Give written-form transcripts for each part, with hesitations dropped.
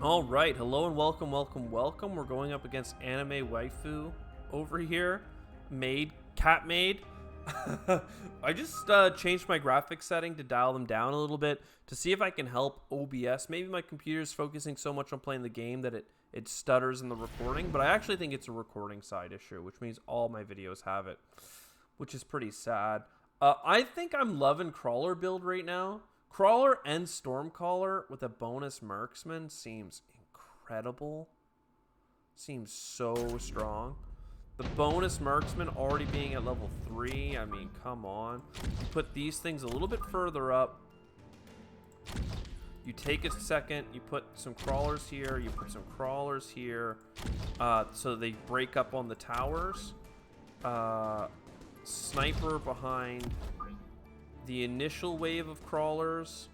All right, hello and welcome, welcome. We're going up against anime waifu over here, cat maid. I just changed my graphics setting to dial them down a little bit to see if I can help OBS. Maybe my computer's focusing so much on playing the game that it stutters in the recording, but I actually think it's a recording side issue, which means all my videos have it, which is pretty sad. I think I'm loving Crawler build right now. Crawler and Stormcaller with a bonus Marksman seems incredible. Seems so strong. The bonus Marksman already being at level 3. I mean, come on. You put these things a little bit further up. You take a second. You put some Crawlers here. You put some Crawlers here. So they break up on the towers. Sniper behind the initial wave of Crawlers.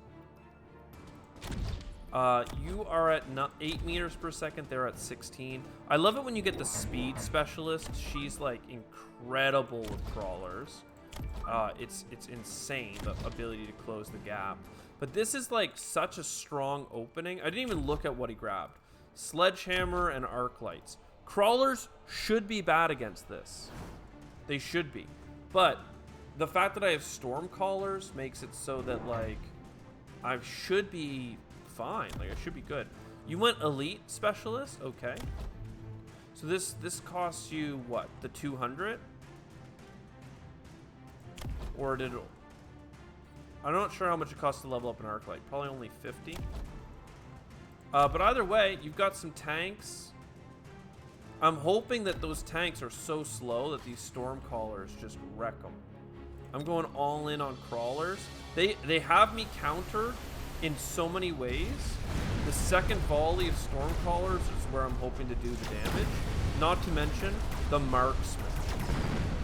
You are at 8 meters per second. They're at 16. I love it when you get the speed specialist. She's like incredible with Crawlers. It's insane, the ability to close the gap. But this is like such a strong opening. I didn't even look at what he grabbed. Sledgehammer and arc lights. Crawlers should be bad against this. They should be. But the fact that I have Stormcallers makes it so that, like, I should be fine. Like, I should be good. You went Elite Specialist? Okay. So this costs you, what, the 200? Or did it... I'm not sure how much it costs to level up an Arclight. Probably only 50. But either way, you've got some tanks. I'm hoping that those tanks are so slow that these Stormcallers just wreck them. I'm going all in on Crawlers. They have me countered in so many ways. The second volley of Stormcallers is where I'm hoping to do the damage. Not to mention the Marksman.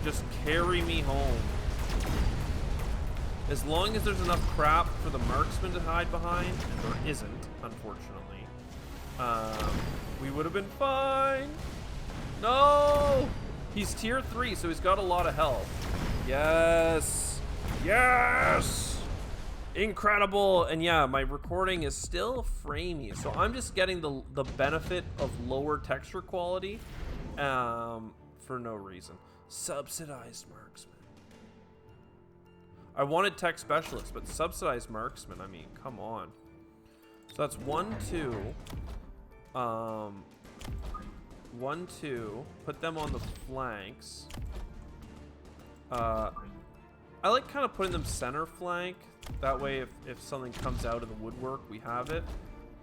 Just carry me home. As long as there's enough crap for the Marksman to hide behind, and there isn't, unfortunately, we would have been fine. No! He's tier 3, so he's got a lot of health. Yes! Yes! Incredible! And yeah, my recording is still framey, so I'm just getting the benefit of lower texture quality for no reason. Subsidized Marksman. I wanted tech specialist, but subsidized Marksman, I mean, come on. So that's 1, 2. 1, 2. Put them on the flanks. I like kind of putting them center flank. That way, if something comes out of the woodwork, we have it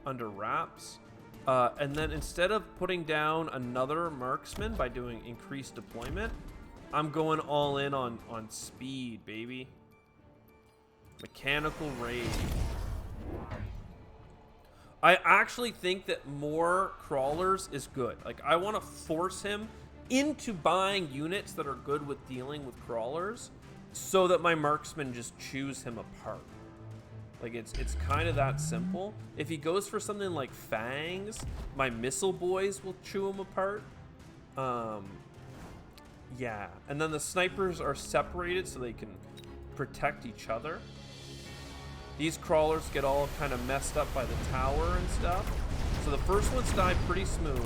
under wraps. And then instead of putting down another Marksman by doing increased deployment, I'm going all in on speed, baby. Mechanical raid. I actually think that more Crawlers is good. Like, I want to force him into buying units that are good with dealing with Crawlers so that my Marksmen just chews him apart. Like, it's kind of that simple. If he goes for something like Fangs, my Missile Boys will chew him apart. Yeah. And then the Snipers are separated so they can protect each other. These Crawlers get all kind of messed up by the tower and stuff. So the first ones died pretty smooth.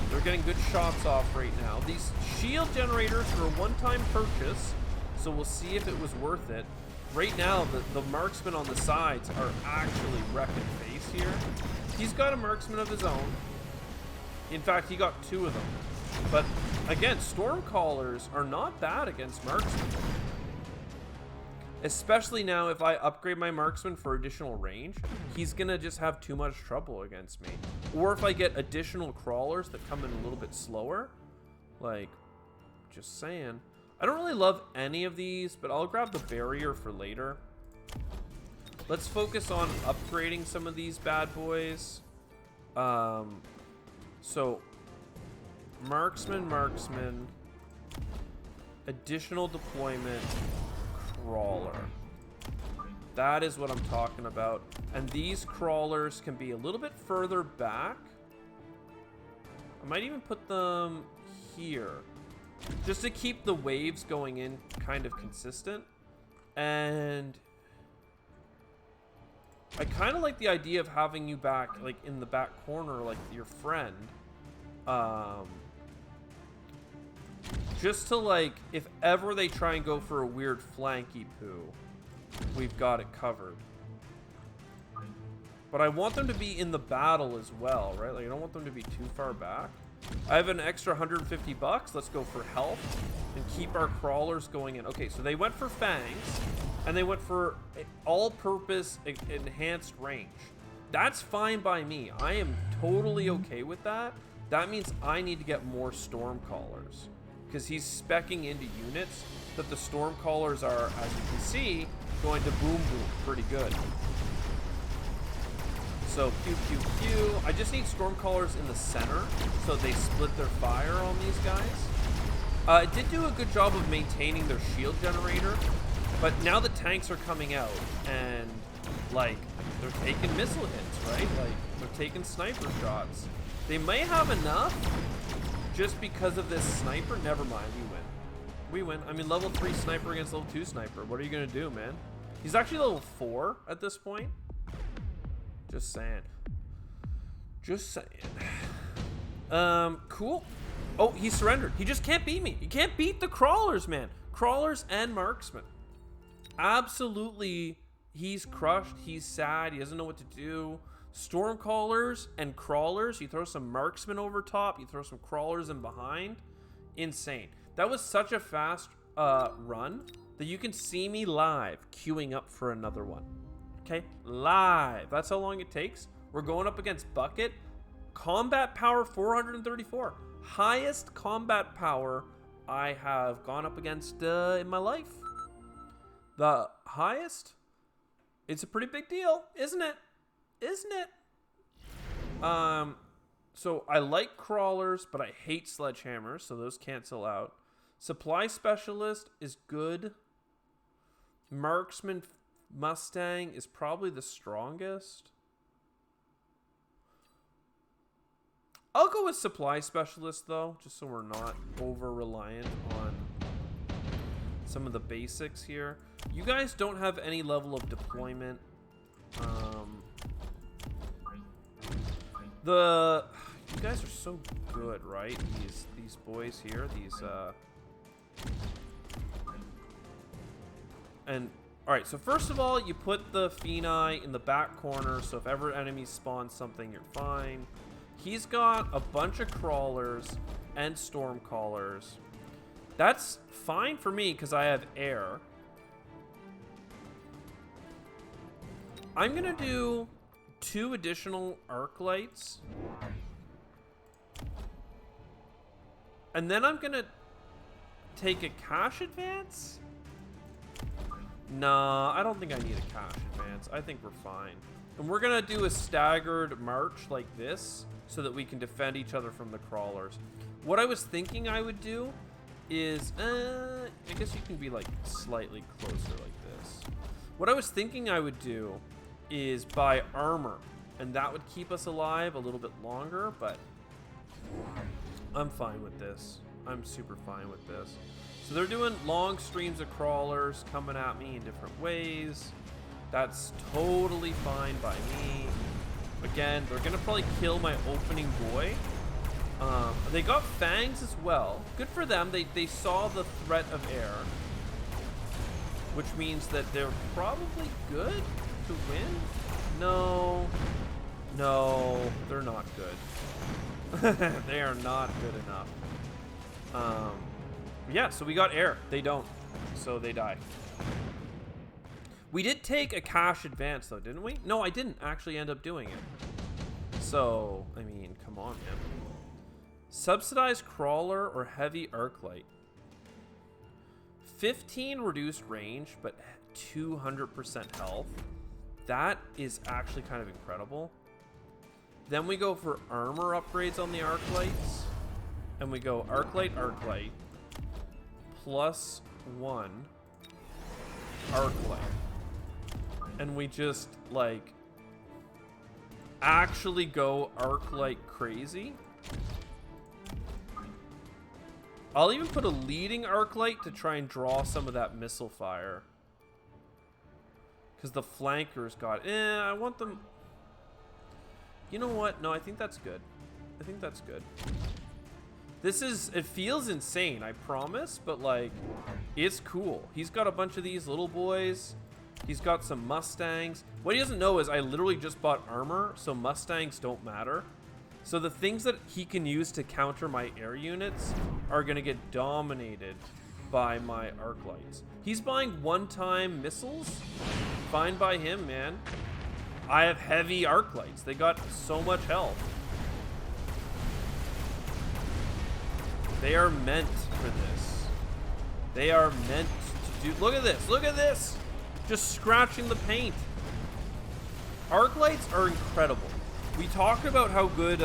They're getting good shots off right now. These shield generators are a one-time purchase, so we'll see if it was worth it. Right now, the Marksmen on the sides are actually wrecking face here. He's got a Marksman of his own. In fact, he got 2 of them. But again, Stormcallers are not bad against Marksmen. Especially now, if I upgrade my Marksman for additional range, he's gonna just have too much trouble against me. Or if I get additional Crawlers that come in a little bit slower. Like, just saying. I don't really love any of these, but I'll grab the barrier for later. Let's focus on upgrading some of these bad boys. So, Marksman, additional deployment, Crawler. That is what I'm talking about. And these Crawlers can be a little bit further back. I might even put them here, just to keep the waves going in kind of consistent. And I kind of like the idea of having you back, like, in the back corner, like your friend. Just to, like, if ever they try and go for a weird flanky poo, we've got it covered. But I want them to be in the battle as well, right? Like, I don't want them to be too far back. I have an extra 150 bucks. Let's go for health and keep our crawlers going in. Okay, so they went for fangs, and they went for all-purpose enhanced range. That's fine by me. I am totally okay with that. That means I need to get more storm callers, because he's speccing into units that the storm callers are, as you can see, going to boom boom pretty good. So Q, Q, Q. I just need storm callers in the center so they split their fire on these guys. It did do a good job of maintaining their shield generator, but now the tanks are coming out and, like, they're taking missile hits, right? Like, they're taking sniper shots. They may have enough just because of this sniper. Never mind, we win. We win. I mean, level 3 sniper against level 2 sniper. What are you gonna do, man? He's actually level 4 at this point. Just saying. Just saying. Cool. Oh, he surrendered. He just can't beat me. He can't beat the crawlers, man. Crawlers and marksmen. Absolutely, he's crushed. He's sad. He doesn't know what to do. Storm callers and crawlers. You throw some marksmen over top. You throw some crawlers in behind. Insane. That was such a fast run that you can see me live queuing up for another one. Okay, live. That's how long it takes. We're going up against Bucket. Combat power 434. Highest combat power I have gone up against in my life. The highest? It's a pretty big deal, isn't it? Isn't it? So I like crawlers, but I hate sledgehammers, so those cancel out. Supply specialist is good. Marksman Mustang is probably the strongest. I'll go with supply specialist though, just so we're not over reliant on some of the basics here. You guys don't have any level of deployment. You guys are so good, right? These boys here, and all right, so first of all, you put the Phenai in the back corner, so if ever enemies spawn something, you're fine. He's got a bunch of crawlers and storm callers. That's fine for me because I have air. I'm gonna do 2 additional arc lights. And then I'm gonna take a cash advance. Nah, I don't think I need a cash advance. I think we're fine. And we're gonna do a staggered march like this so that we can defend each other from the crawlers. What I was thinking I would do is, I guess you can be like slightly closer like this. What I was thinking I would do is buy armor, and that would keep us alive a little bit longer, but I'm fine with this. I'm super fine with this. So they're doing long streams of crawlers coming at me in different ways. That's totally fine by me. Again, they're gonna probably kill my opening boy. They got fangs as well. Good for them. They saw the threat of air, which means that they're probably good to win. No, they're not good. They are not good enough. Yeah, so we got air. They don't, so they die. We did take a cash advance though, didn't we? No, I didn't actually end up doing it. So, I mean, come on, man. Subsidized crawler or heavy arc light. 15 reduced range, but 200% health. That is actually kind of incredible. Then we go for armor upgrades on the arc lights. And we go arc light, plus 1 arc light. And we just, like, actually go arc light crazy. I'll even put a leading arc light to try and draw some of that missile fire. Because the flankers got... I want them... You know what? No, I think that's good. I think that's good. This is... It feels insane, I promise. But, like, it's cool. He's got a bunch of these little boys. He's got some Mustangs. What he doesn't know is I literally just bought armor, so Mustangs don't matter. So the things that he can use to counter my air units are going to get dominated by my arc lights. He's buying one-time missiles. Fine by him, man. I have heavy arc lights. They got so much health. They are meant for this. They are meant to do... Look at this. Look at this. Just scratching the paint. Arc lights are incredible. We talked about how good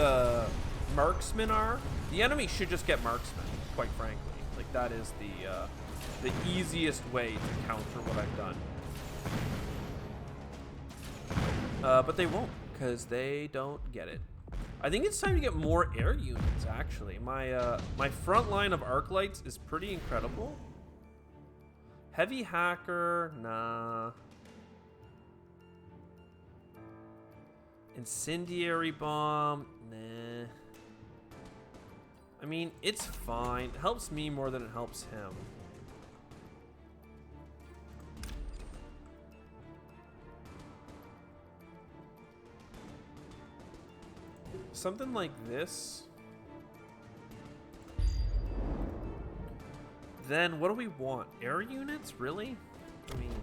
marksmen are. The enemy should just get marksmen, quite frankly. Like, that is the easiest way to counter what I've done. But they won't, because they don't get it. I think it's time to get more air units, actually. My front line of arc lights is pretty incredible. Heavy hacker, nah. Incendiary bomb, nah. I mean, it's fine. It helps me more than it helps him. Something like this. Then what do we want? Air units? Really? I mean...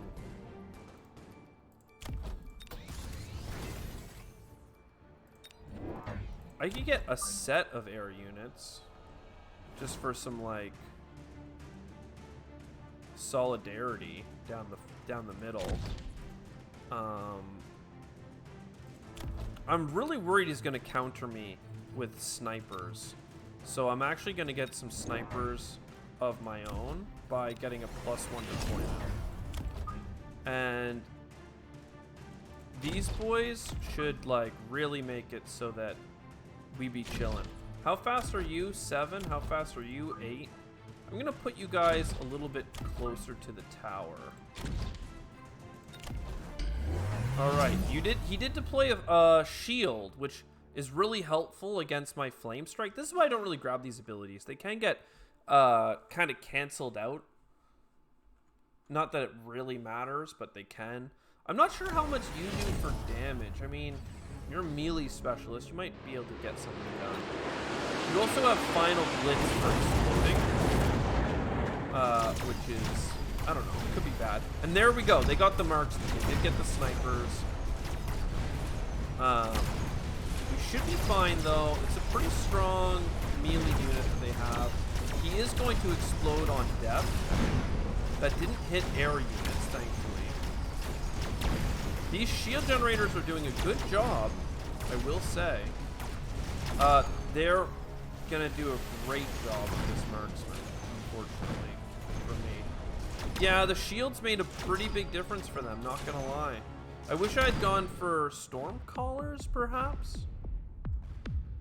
I could get a set of air units. Just for some, like... solidarity down the middle. I'm really worried he's going to counter me with snipers. So I'm actually going to get some snipers of my own by getting a +1 deployment. And these boys should, like, really make it so that we be chilling. How fast are you? 7? How fast are you? 8? I'm going to put you guys a little bit closer to the tower. Alright, he did deploy a shield, which is really helpful against my flame strike. This is why I don't really grab these abilities. They can get kind of canceled out. Not that it really matters, but they can. I'm not sure how much you do for damage. I mean, you're a melee specialist. You might be able to get something done. You also have final blitz for exploding, which is... I don't know. It could be bad. And there we go. They got the marks. They did get the snipers. We should be fine, though. It's a pretty strong melee unit that they have. He is going to explode on death. That didn't hit air units, thankfully. These shield generators are doing a good job, I will say. They're going to do a great job with this marksman, unfortunately, for me. Yeah, the shields made a pretty big difference for them, not gonna lie. I wish I had gone for storm callers, perhaps?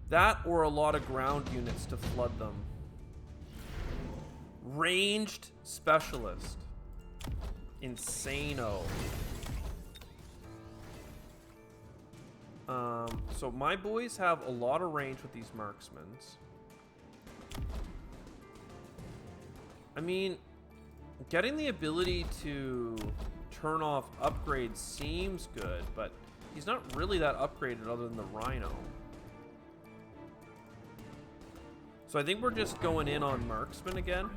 That or a lot of ground units to flood them. Ranged specialist. Insano. So my boys have a lot of range with these marksmen. I mean... Getting the ability to turn off upgrades seems good, but he's not really that upgraded other than the Rhino. So I think we're just going in on marksman again.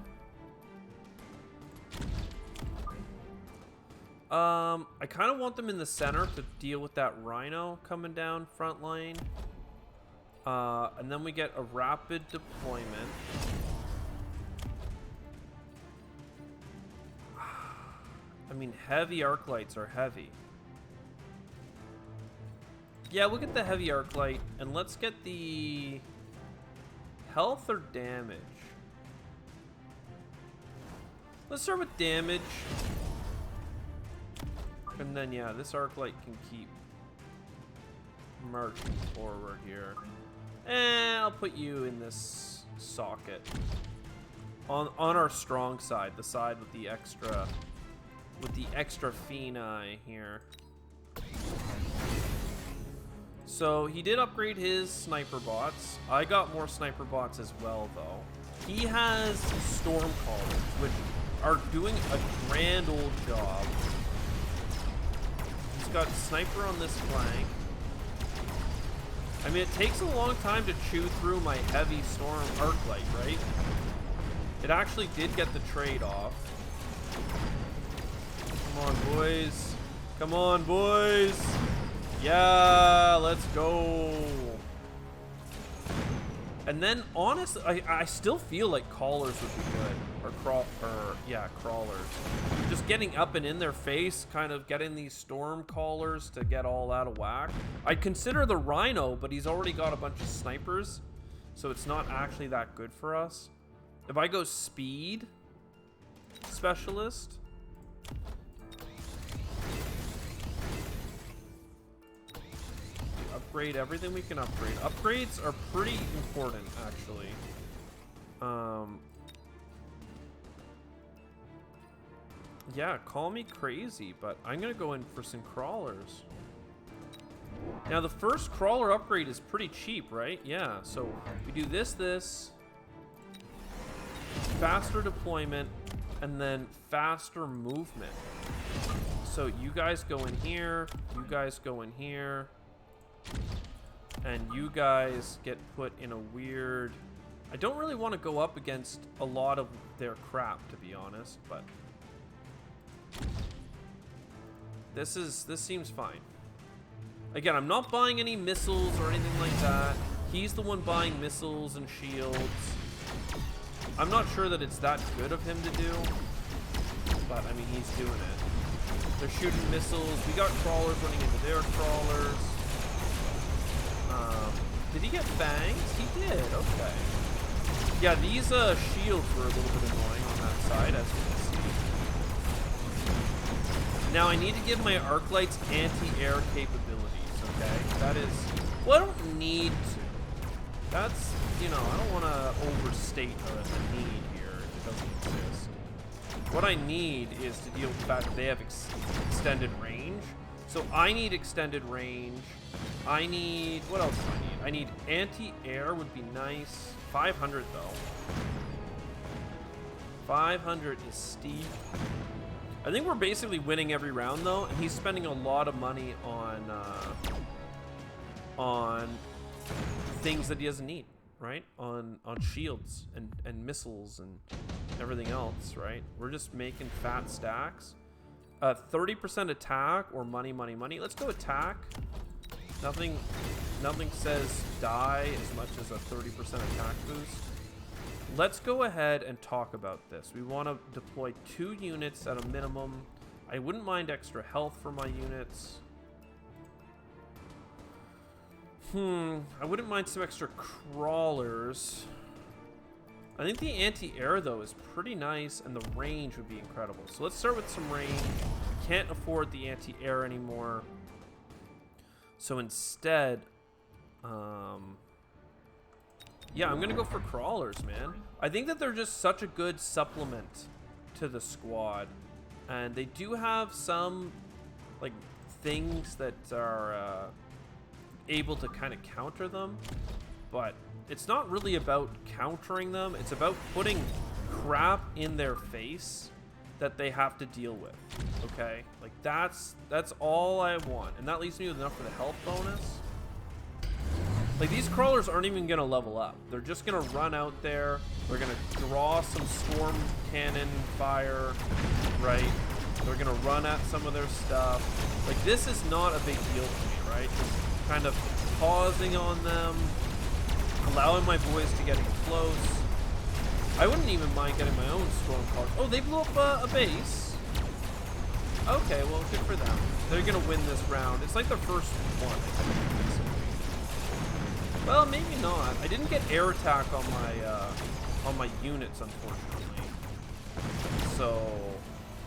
I kind of want them in the center to deal with that Rhino coming down front lane. And then we get a rapid deployment. I mean, heavy arc lights are heavy. Yeah, we'll get the heavy arc light, and let's get the health or damage. Let's start with damage. And then, yeah, this arc light can keep marching forward here. And I'll put you in this socket. On our strong side, the side with the extra with the extra Feni here. So he did upgrade his sniper bots. I got more sniper bots as well, though. He has storm callers, which are doing a grand old job. He's got sniper on this flank. I mean, it takes a long time to chew through my heavy storm arc light, right? It actually did get the trade off. Come on, boys. Come on, boys. Yeah, let's go. And then, honestly, I still feel like callers would be good. Yeah, crawlers. Just getting up and in their face, kind of getting these storm callers to get all out of whack. I'd consider the Rhino, but he's already got a bunch of snipers, so it's not actually that good for us. If I go speed specialist, upgrade everything we can upgrade. Upgrades are pretty important, actually. Yeah, call me crazy, but I'm gonna go in for some crawlers. Now the first crawler upgrade is pretty cheap, right? Yeah, so we do this, faster deployment, and then faster movement. So you guys go in here, you guys go in here, and you guys get put in a weird... I don't really want to go up against a lot of their crap, to be honest, but this seems fine. Again, I'm not buying any missiles or anything like that. He's the one buying missiles and shields. I'm not sure that it's that good of him to do, but I mean, he's doing it. They're shooting missiles. We got crawlers running into their crawlers. Did he get bangs? He did. Okay. Yeah, these shields were a little bit annoying on that side, as you can see. Now I need to give my arc lights anti-air capabilities. Okay, that is. Well, I don't need to. That's, you know, I don't want to overstate the need here if it doesn't exist. What I need is to deal with the fact that they have extended range. So I need extended range. I need, what else do I need? I need anti-air would be nice. 500 though. 500 is steep. I think we're basically winning every round though, and he's spending a lot of money on things that he doesn't need, right? On shields and missiles and everything else, right? We're just making fat stacks. 30% attack or money. Let's go attack. Nothing says die as much as a 30% attack boost. Let's go ahead and talk about this. We want to deploy 2 units at a minimum. I wouldn't mind extra health for my units. I wouldn't mind some extra crawlers. I think the anti-air, though, is pretty nice, and the range would be incredible. So let's start with some range. Can't afford the anti-air anymore. So instead, yeah, I'm going to go for crawlers, man. I think that they're just such a good supplement to the squad. And they do have some, like, things that are able to kind of counter them. But it's not really about countering them. It's about putting crap in their face that they have to deal with. Okay? Like, that's all I want. And that leaves me with enough for the health bonus. Like, these crawlers aren't even going to level up. They're just going to run out there. They're going to draw some storm cannon fire, right? They're going to run at some of their stuff. Like, this is not a big deal to me, right? Just kind of pausing on them, allowing my boys to get in close. I wouldn't even mind getting my own storm callers. Oh, they blew up a base. Okay, well, good for them. They're going to win this round. It's like the first one, I think. Well, maybe not. I didn't get air attack on my units, unfortunately. So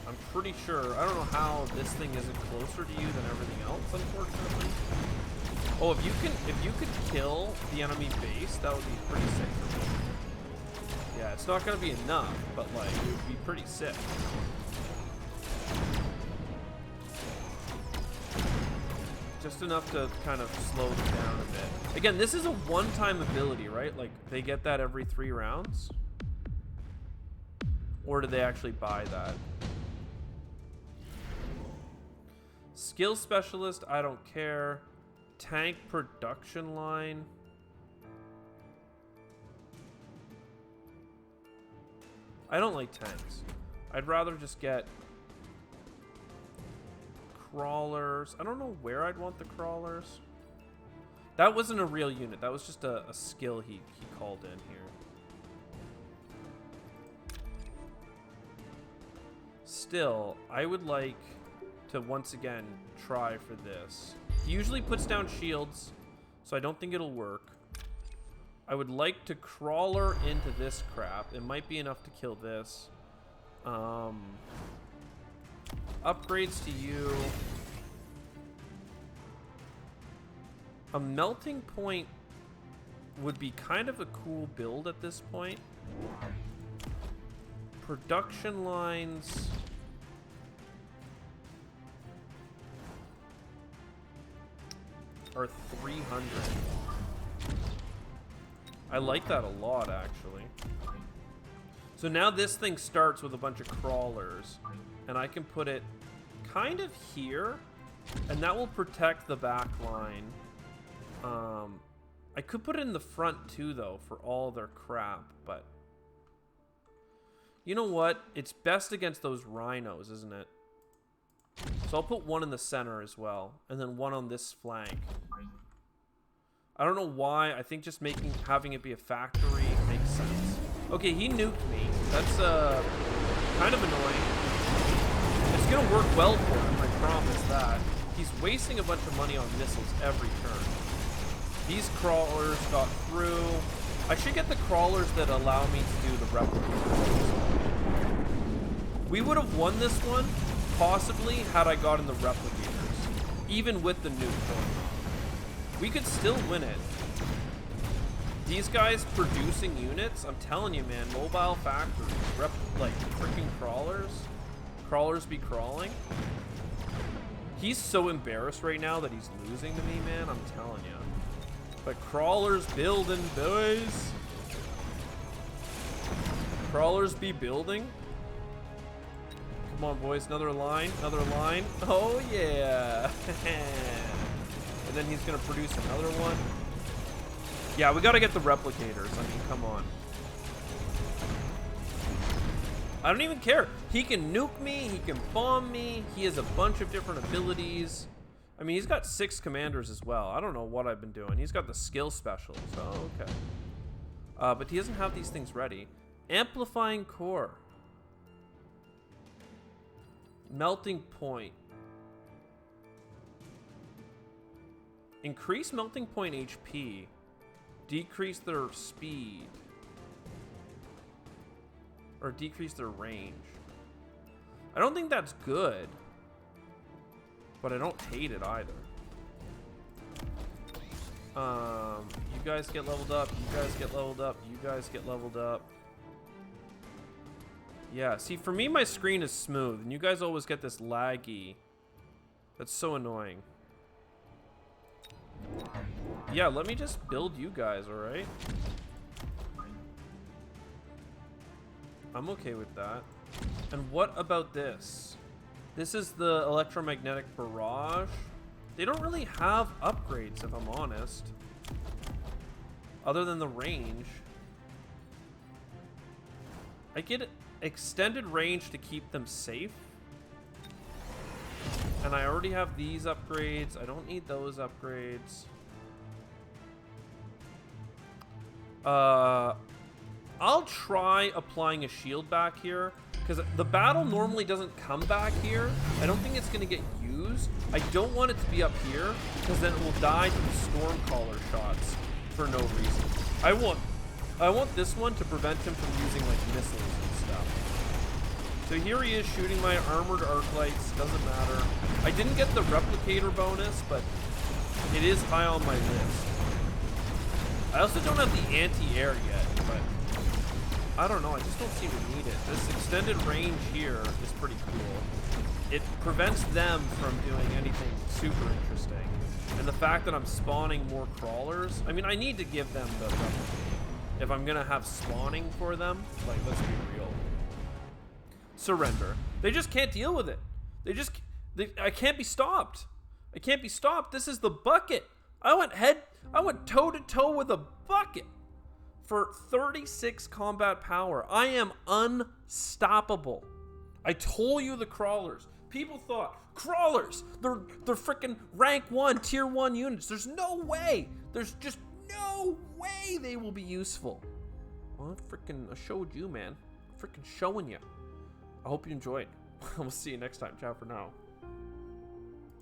I'm pretty sure. I don't know how this thing isn't closer to you than everything else, unfortunately. Oh, if you could kill the enemy base, that would be pretty sick for me. Yeah, it's not gonna be enough, but like it would be pretty sick. Just enough to kind of slow them down a bit. Again, this is a one-time ability, right? Like, they get that every 3 rounds? Or do they actually buy that? Skill specialist, I don't care. Tank production line. I don't like tanks. I'd rather just get crawlers. I don't know where I'd want the crawlers. That wasn't a real unit. That was just a skill he called in here. Still, I would like to once again try for this. He usually puts down shields, so I don't think it'll work. I would like to crawler into this crap. It might be enough to kill this. Upgrades to you. A melting point would be kind of a cool build at this point. Production lines. Are 300. I like that a lot, actually. So now this thing starts with a bunch of crawlers, and I can put it kind of here, and that will protect the back line. I could put it in the front too, though, for all their crap, but you know what? It's best against those rhinos, isn't it? So I'll put one in the center as well, and then one on this flank. I don't know why. I think just having it be a factory makes sense. Okay, he nuked me. That's kind of annoying. It's gonna work well for him, I promise that. He's wasting a bunch of money on missiles every turn. These crawlers got through. I should get the crawlers that allow me to do the replicators. We would have won this one, possibly, had I gotten the replicators. Even with the nuke. We could still win it. These guys producing units, I'm telling you, man, mobile factories, like freaking crawlers. Crawlers be crawling. He's so embarrassed right now that he's losing to me, man, I'm telling you. But crawlers building, boys. Crawlers be building. Come on, boys, another line, another line. Oh, yeah. And then he's gonna produce another one. Yeah, we gotta get the replicators. I mean, come on. I don't even care. He can nuke me. He can bomb me. He has a bunch of different abilities. I mean, he's got 6 commanders as well. I don't know what I've been doing. He's got the skill specialist. Oh, okay. But he doesn't have these things ready. Amplifying core. Melting point. Increase melting point HP. Decrease their speed. Or decrease their range. I don't think that's good. But I don't hate it either. You guys get leveled up. You guys get leveled up. You guys get leveled up. Yeah, see, for me, my screen is smooth. And you guys always get this laggy. That's so annoying. Yeah, let me just build you guys, alright? I'm okay with that. And what about this? This is the electromagnetic barrage. They don't really have upgrades, if I'm honest. Other than the range. I get extended range to keep them safe. And I already have these upgrades. I don't need those upgrades. I'll try applying a shield back here. Because the battle normally doesn't come back here. I don't think it's going to get used. I don't want it to be up here, because then it will die to the Stormcaller shots for no reason. I want this one to prevent him from using like missiles and stuff. So here he is shooting my armored arc lights. Doesn't matter. I didn't get the replicator bonus, but it is high on my list. I also don't have the anti-air yet, but I don't know, I just don't seem to need it. This extended range here is pretty cool. It prevents them from doing anything super interesting. And the fact that I'm spawning more crawlers, I mean, I need to give them the if I'm gonna have spawning for them, like, let's be real. Surrender. They just can't deal with it. I can't be stopped. I can't be stopped. This is the bucket. I went toe to toe with a bucket for 36 combat power. I am unstoppable. I told you the crawlers. People thought, crawlers, they're freaking rank 1, tier 1 units. There's no way. There's just no way they will be useful. Well, I showed you, man. Freaking showing you. I hope you enjoyed. We'll see you next time. Ciao for now.